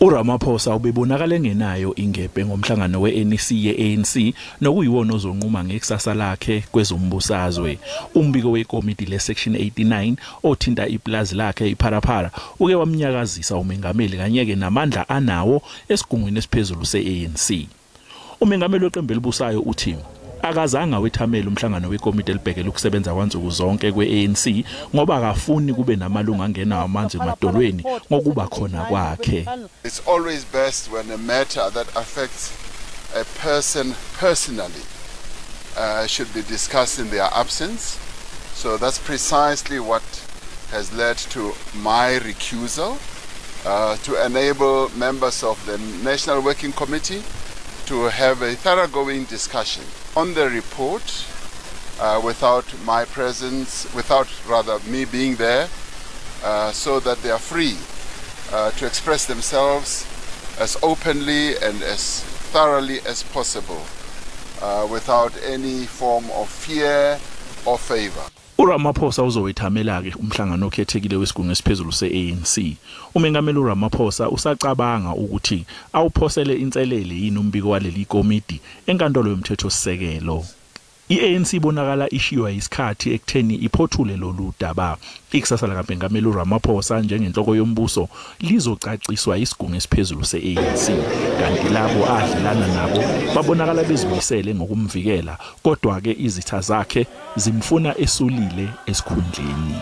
uRamaphosa ubebonakala engenayo ingebhe ngomhlangano weANC yeANC nokuyiwona ozonquma ngekusasa lakhe kwezombusazwe. Umbiko wekomidi lesection 89 othinta iplazi lakhe iPharaphara uke wamnyakazisa umengameli kanyeke namandla anawo esigungwini esiphezulu seANC. Umengameli weqembu elibusayo uthi akazange awethameli umhlangano wekomidi elibhekele ukusebenza kwansuku zonke kweANC ngoba akafuni kube namalungu angena amanzi emadolweni ngokuba khona kwakhe. It's always best when a matter that affects a person personally should be discussed in their absence. So that's precisely what has led to my recusal to enable members of the National Working Committee to have a thoroughgoing discussion on the report without my presence, without rather me being there, so that they are free to express themselves as openly and as thoroughly as possible without any form of fear or favor. uRamaphosa uzowethamela ke umhlangano okhethekile wesigungu esiphezulu seANC. Umengameli uRamaphosa usacabanga ukuthi awuphosele inselele yini umbiko waleli komidi enkantolo yomthetho sisekelo. iANC ibonakala ishiwa isikhathi ekutheni iphothule lolu daba. Ikusasa likaMengameli uRamaphosa njengenhloko yombuso lizocaciswa isigungu esiphezulu seANC, kanti labo adlelana nabo babonakala bezimisele ngokumvikela, kodwa ke izitha zakhe zimfuna esulile esikhundleni.